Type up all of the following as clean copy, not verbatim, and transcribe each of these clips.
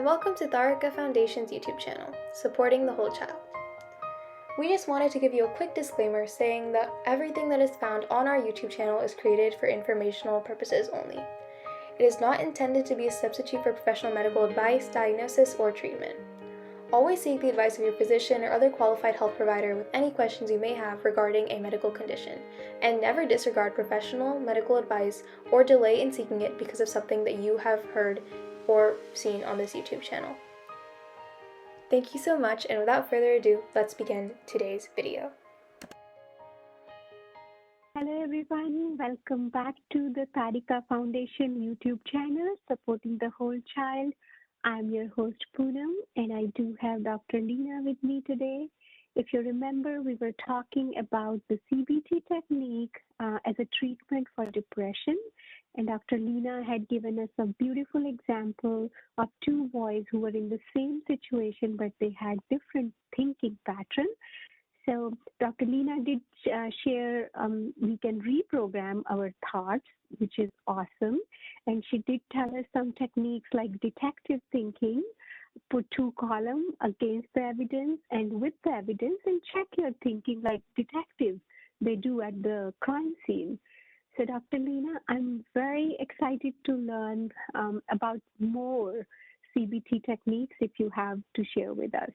welcome to Tharaka Foundation's YouTube channel, Supporting the Whole Child. We just wanted to give you a quick disclaimer saying that everything that is found on our YouTube channel is created for informational purposes only. It is not intended to be a substitute for professional medical advice, diagnosis, or treatment. Always seek the advice of your physician or other qualified health provider with any questions you may have regarding a medical condition, and never disregard professional medical advice or delay in seeking it because of something that you have heard or seen on this YouTube channel. Thank you so much, and without further ado, let's begin today's video. Hello everyone, welcome back to the Tharaka Foundation YouTube channel, Supporting the Whole Child. I'm your host Poonam, and I do have Dr. Leena with me today. If you remember, we were talking about the CBT technique as a treatment for depression, and Dr. Leena had given us a beautiful example of two boys who were in the same situation, but they had different thinking patterns. So Dr. Leena did share we can reprogram our thoughts, which is awesome. And she did tell us some techniques like detective thinking, put two columns against the evidence and with the evidence, and check your thinking like detectives they do at the crime scene. So Dr. Leena, I'm very excited to learn about more CBT techniques if you have to share with us.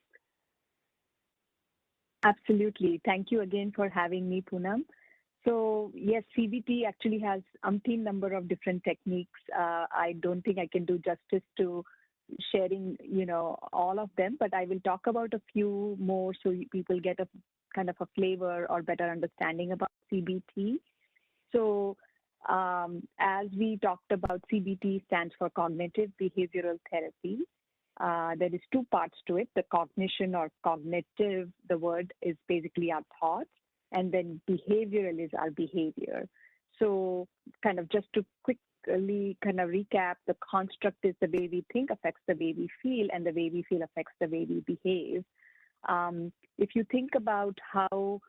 Absolutely. Thank you again for having me, Poonam. So yes, CBT actually has umpteen number of different techniques. I don't think I can do justice to sharing, all of them, but I will talk about a few more so people get a kind of a flavor or better understanding about CBT. So as we talked about, CBT stands for Cognitive Behavioral Therapy. There is two parts to it. The cognition or cognitive, the word is basically our thoughts, and then behavioral is our behavior. So kind of just to quickly kind of recap, the construct is the way we think affects the way we feel, and the way we feel affects the way we behave. If you think about how,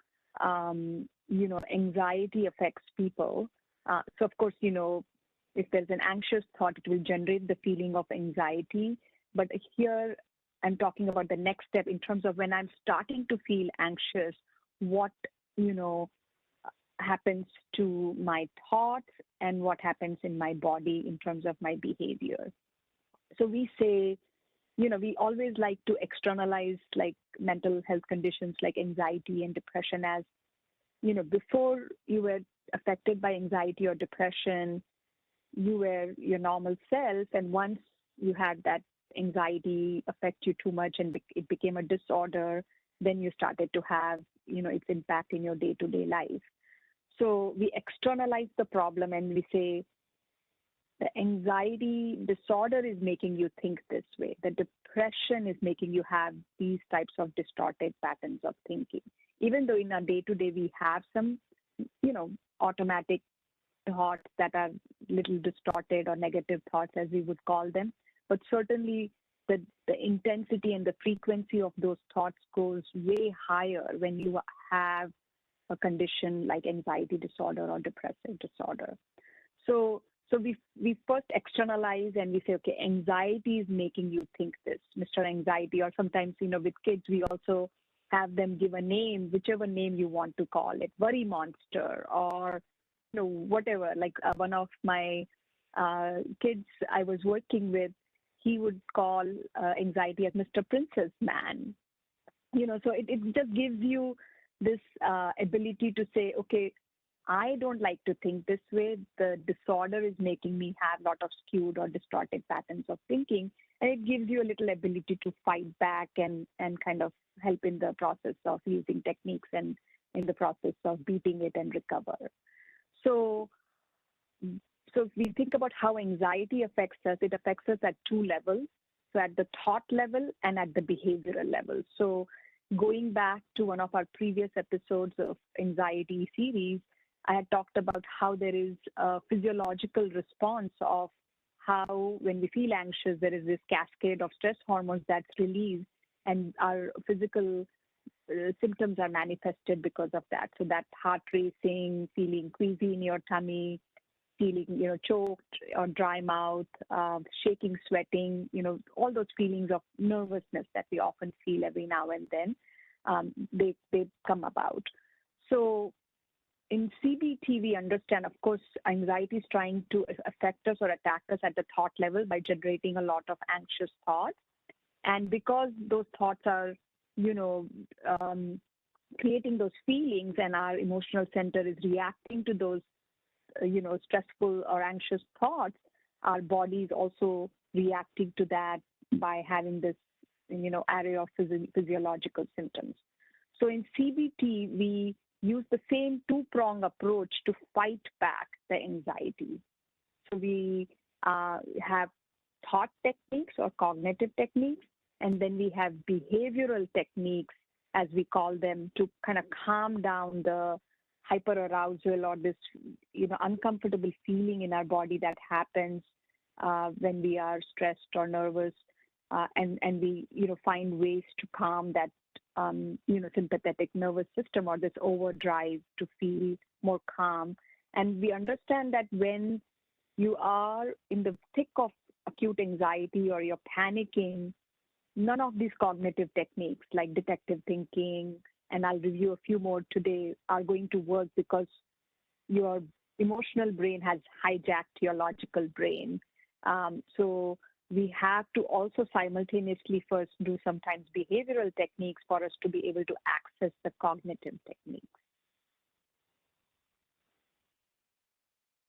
anxiety affects people, so of course, if there's an anxious thought, it will generate the feeling of anxiety. But here I'm talking about the next step in terms of when I'm starting to feel anxious, what, happens to my thoughts and what happens in my body in terms of my behavior. So we say, we always like to externalize like mental health conditions like anxiety and depression as, before you were affected by anxiety or depression, you were your normal self. And once you had that anxiety affect you too much and it became a disorder, then you started to have, its impact in your day-to-day life. So we externalize the problem and we say the anxiety disorder is making you think this way. The depression is making you have these types of distorted patterns of thinking. Even though in our day-to-day we have some, automatic thoughts that are little distorted or negative thoughts as we would call them, but certainly the intensity and the frequency of those thoughts goes way higher when you have a condition like anxiety disorder or depressive disorder. So we first externalize and we say, okay, anxiety is making you think this, Mr. Anxiety, or sometimes, with kids, we also have them give a name, whichever name you want to call it, worry monster or, whatever. Like one of my kids I was working with, he would call anxiety as Mr. Princess Man. So it just gives you this ability to say, okay, I don't like to think this way. The disorder is making me have a lot of skewed or distorted patterns of thinking. And it gives you a little ability to fight back and kind of help in the process of using techniques and in the process of beating it and recover. So if we think about how anxiety affects us, it affects us at two levels. So at the thought level and at the behavioral level. So going back to one of our previous episodes of anxiety series, I had talked about how there is a physiological response of how when we feel anxious, there is this cascade of stress hormones that's released and our physical symptoms are manifested because of that. So that heart racing, feeling queasy in your tummy, feeling, choked or dry mouth, shaking, sweating, all those feelings of nervousness that we often feel every now and then, they come about. So in CBT, we understand, of course, anxiety is trying to affect us or attack us at the thought level by generating a lot of anxious thoughts. And because those thoughts are, creating those feelings, and our emotional center is reacting to those, stressful or anxious thoughts, our body is also reacting to that by having this, array of physiological symptoms. So in CBT, we use the same two-prong approach to fight back the anxiety. So we have thought techniques or cognitive techniques, and then we have behavioral techniques, as we call them, to kind of calm down the hyperarousal or this, uncomfortable feeling in our body that happens when we are stressed or nervous, and we, find ways to calm that, sympathetic nervous system or this overdrive to feel more calm. And we understand that when you are in the thick of acute anxiety or you're panicking, none of these cognitive techniques like detective thinking, and I'll review a few more today, are going to work because your emotional brain has hijacked your logical brain. So we have to also simultaneously first do sometimes behavioral techniques for us to be able to access the cognitive techniques.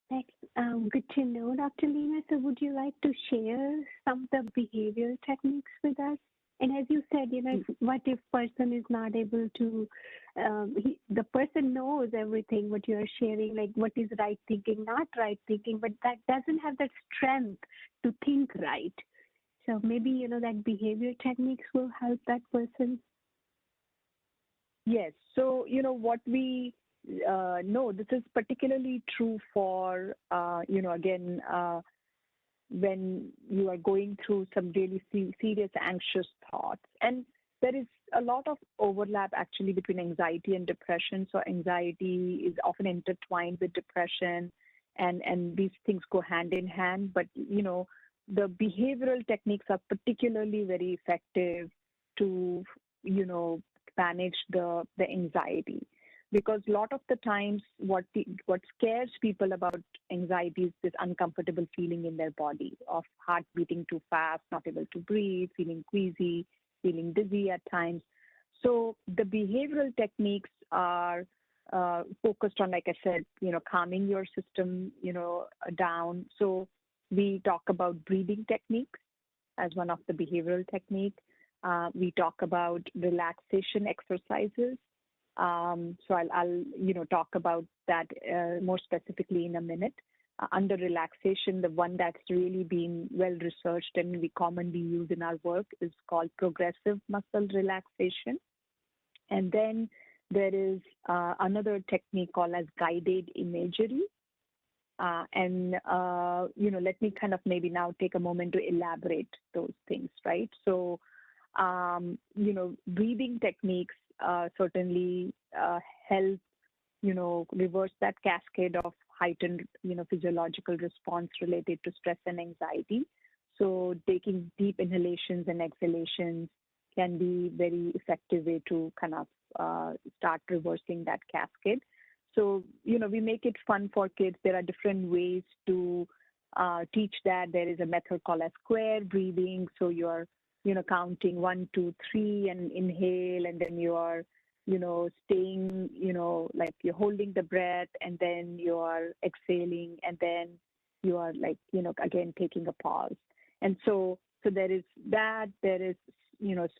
That's good to know, Dr. Leena. So would you like to share some of the behavioral techniques with us? And as you said, what if person is not able to, the person knows everything, what you are sharing, like what is right thinking, not right thinking, but that doesn't have that strength to think right. So maybe, that behavior techniques will help that person. Yes. So, what we know, this is particularly true for, again, when you are going through some really serious anxious thoughts. And there is a lot of overlap actually between anxiety and depression. So anxiety is often intertwined with depression, and these things go hand in hand. But, the behavioral techniques are particularly very effective to, manage the anxiety. Because a lot of the times what scares people about anxiety is this uncomfortable feeling in their body of heart beating too fast, not able to breathe, feeling queasy, feeling dizzy at times. So the behavioral techniques are focused on, like I said, calming your system, down. So we talk about breathing techniques as one of the behavioral techniques. We talk about relaxation exercises. So I'll talk about that more specifically in a minute. Under relaxation, the one that's really been well researched and we commonly use in our work is called progressive muscle relaxation. And then there is another technique called as guided imagery. Let me kind of maybe now take a moment to elaborate those things, right? So, breathing techniques certainly help, reverse that cascade of heightened, physiological response related to stress and anxiety. So taking deep inhalations and exhalations can be very effective way to kind of start reversing that cascade. So, we make it fun for kids. There are different ways to teach that. There is a method called as square breathing. So you're counting 1, 2, 3 and inhale, and then you are, staying, like you're holding the breath, and then you are exhaling, and then you are like, again, taking a pause. And so there is that, there is,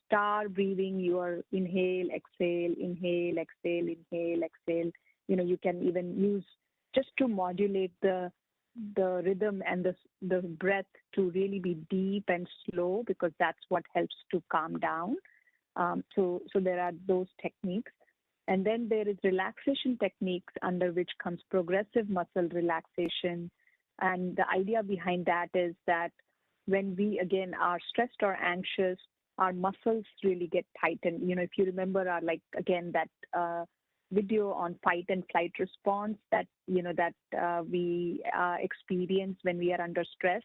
star breathing, you are inhale, exhale, inhale, exhale, inhale, exhale. You can even use just to modulate the rhythm and the breath to really be deep and slow, because that's what helps to calm down. So there are those techniques. And then there is relaxation techniques, under which comes progressive muscle relaxation. And the idea behind that is that when we, again, are stressed or anxious, our muscles really get tightened. If you remember, that video on fight and flight response that we experience when we are under stress.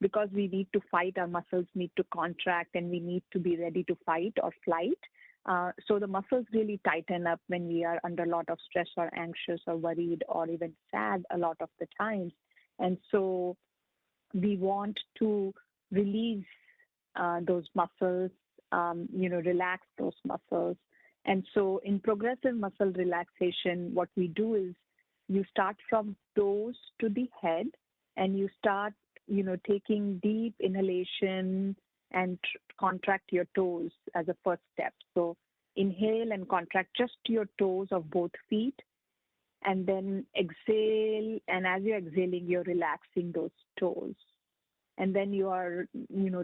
Because we need to fight, our muscles need to contract, and we need to be ready to fight or flight. So the muscles really tighten up when we are under a lot of stress or anxious or worried or even sad a lot of the times. And so we want to release those muscles, relax those muscles. And so in progressive muscle relaxation, what we do is you start from toes to the head, and you start, taking deep inhalation and contract your toes as a first step. So inhale and contract just your toes of both feet, and then exhale. And as you're exhaling, you're relaxing those toes. And then you are,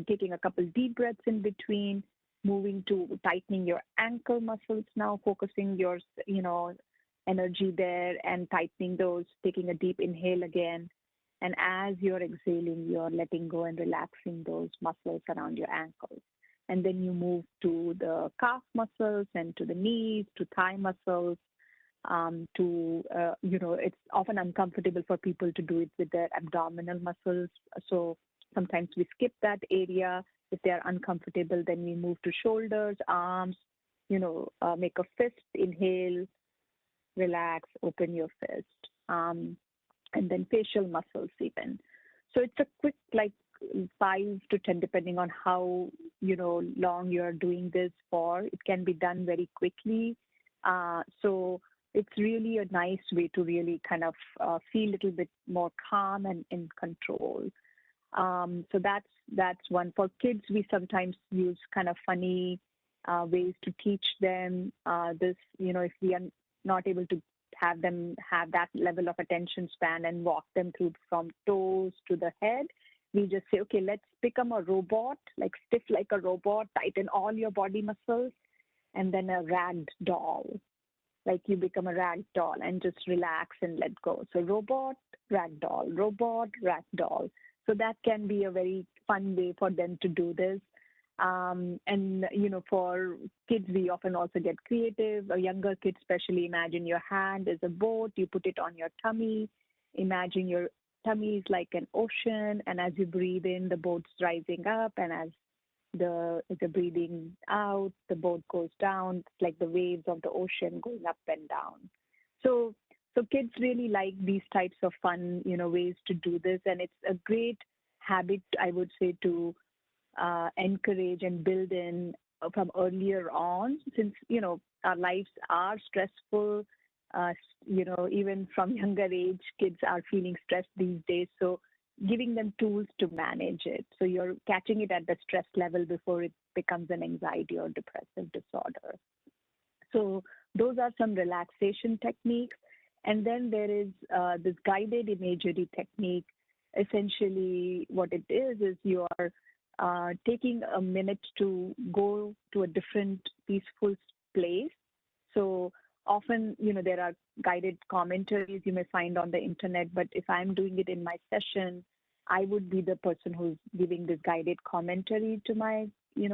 taking a couple deep breaths in between, moving to tightening your ankle muscles now, focusing your, energy there and tightening those, taking a deep inhale again. And as you're exhaling, you're letting go and relaxing those muscles around your ankles. And then you move to the calf muscles and to the knees, to thigh muscles, it's often uncomfortable for people to do it with their abdominal muscles. So sometimes we skip that area. If they are uncomfortable, then we move to shoulders, arms, make a fist, inhale, relax, open your fist, and then facial muscles even. So it's a quick, 5 to 10, depending on how, long you're doing this for. It can be done very quickly. So it's really a nice way to really kind of feel a little bit more calm and in control. So that's one. For kids, we sometimes use kind of funny ways to teach them this, if we are not able to have them have that level of attention span and walk them through from toes to the head, we just say, okay, let's become a robot, like stiff like a robot, tighten all your body muscles, and then a rag doll. Like you become a rag doll and just relax and let go. So robot, rag doll, robot, rag doll. So that can be a very fun way for them to do this. For kids, we often also get creative. A younger kid, especially, imagine your hand is a boat. You put it on your tummy. Imagine your tummy is like an ocean, and as you breathe in, the boat's rising up, and as the breathing out, the boat goes down. It's like the waves of the ocean going up and down. So kids really like these types of fun, ways to do this, and it's a great habit, I would say, to encourage and build in from earlier on, since our lives are stressful. Even from younger age, kids are feeling stressed these days. So giving them tools to manage it. So you're catching it at the stress level before it becomes an anxiety or depressive disorder. So those are some relaxation techniques. And then there is this guided imagery technique. Essentially, what it is you are taking a minute to go to a different peaceful place. So often, there are guided commentaries you may find on the internet, but if I'm doing it in my session, I would be the person who's giving this guided commentary to my,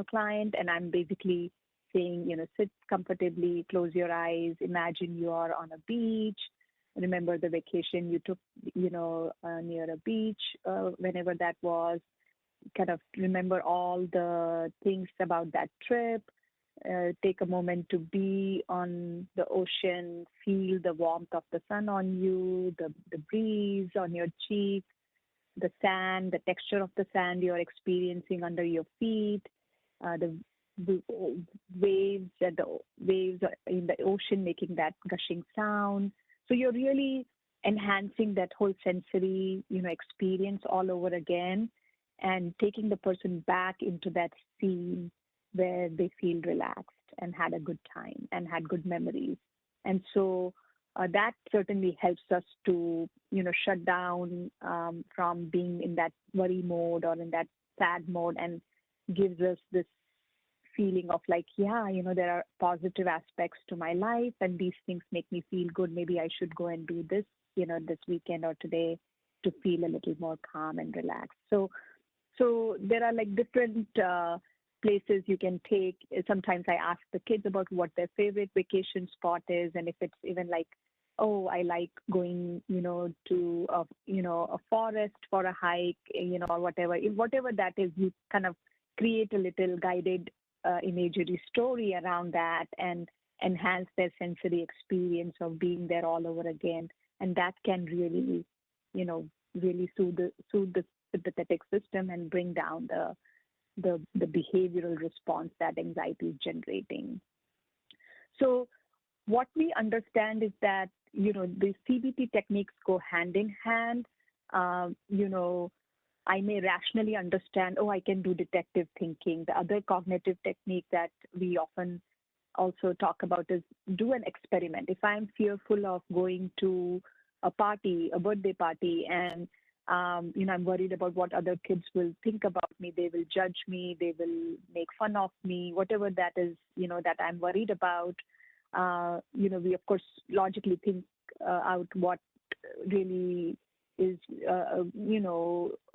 client, and I'm basically saying, sit comfortably, close your eyes, imagine you are on a beach. Remember the vacation you took, near a beach, whenever that was. Kind of remember all the things about that trip. Take a moment to be on the ocean, feel the warmth of the sun on you, the breeze on your cheek, the sand, the texture of the sand you're experiencing under your feet, the waves in the ocean making that gushing sound. So you're really enhancing that whole sensory, experience all over again, and taking the person back into that scene where they feel relaxed and had a good time and had good memories. And so that certainly helps us to, shut down from being in that worry mode or in that sad mode, and gives us this feeling of like, there are positive aspects to my life, and these things make me feel good. Maybe I should go and do this, this weekend or today to feel a little more calm and relaxed. So there are like different places you can take. Sometimes I ask the kids about what their favorite vacation spot is, and if it's even like, oh, I like going, to a forest for a hike, or whatever. Whatever that is, you kind of create a little guided imagery story around that and enhance their sensory experience of being there all over again. And that can really, really soothe the sympathetic system and bring down the behavioral response that anxiety is generating. So what we understand is that, the CBT techniques go hand in hand. I may rationally understand, oh, I can do detective thinking. The other cognitive technique that we often also talk about is do an experiment. If I'm fearful of going to a party, a birthday party, and I'm worried about what other kids will think about me. They will judge me. They will make fun of me. Whatever that is, that I'm worried about. We of course logically think out what really is,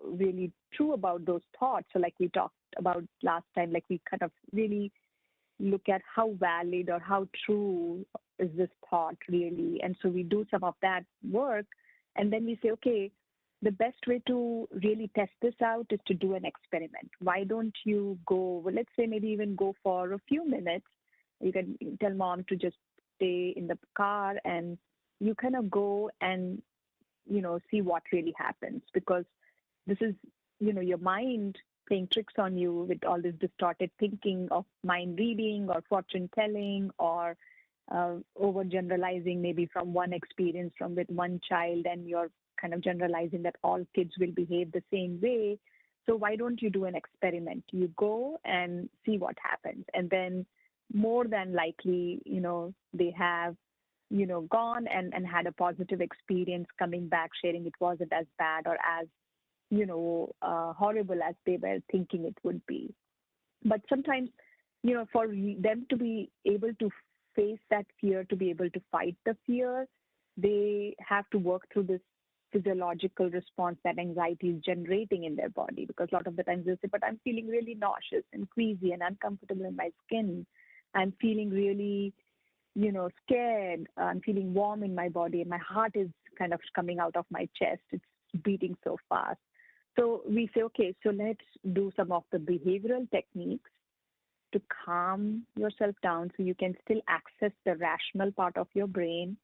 really true about those thoughts. So, like we talked about last time, like we kind of really look at how valid or how true is this thought really, and so we do some of that work, and then we say, okay, the best way to really test this out is to do an experiment. Why don't you go, well, let's say maybe even go for a few minutes. You can tell mom to just stay in the car and you kind of go and, see what really happens, because this is, your mind playing tricks on you with all this distorted thinking of mind reading or fortune telling or overgeneralizing maybe from one experience with one child, and you're kind of generalizing that all kids will behave the same way. So why don't you do an experiment? You go and see what happens. And then more than likely, they have, gone and had a positive experience, coming back, sharing it wasn't as bad or as, horrible as they were thinking it would be. But sometimes, for them to be able to face that fear, to be able to fight the fear, they have to work through this physiological response that anxiety is generating in their body. Because a lot of the times they say, but I'm feeling really nauseous and queasy and uncomfortable in my skin. I'm feeling really, scared. I'm feeling warm in my body, and my heart is kind of coming out of my chest. It's beating so fast. So we say, okay, so let's do some of the behavioral techniques to calm yourself down so you can still access the rational part of your brain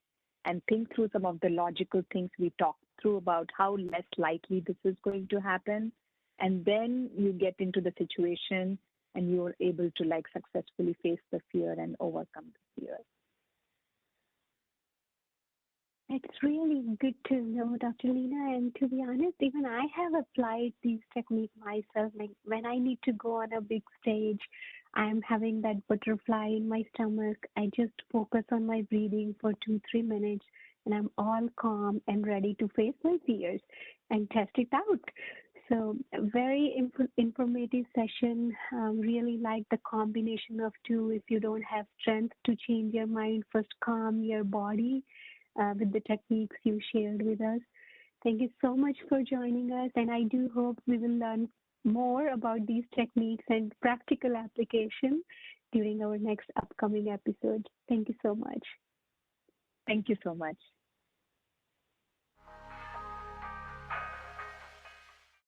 and think through some of the logical things we talked through about how less likely this is going to happen. And then you get into the situation and you're able to successfully face the fear and overcome the fear. It's really good to know, Dr. Leena. And to be honest, even I have applied these techniques myself. Like when I need to go on a big stage, I'm having that butterfly in my stomach. I just focus on my breathing for 2-3 minutes, and I'm all calm and ready to face my fears and test it out. So a very informative session. Really like the combination of two. If you don't have strength to change your mind, first calm your body with the techniques you shared with us. Thank you so much for joining us, and I do hope we will learn more about these techniques and practical application during our next upcoming episode. Thank you so much. Thank you so much.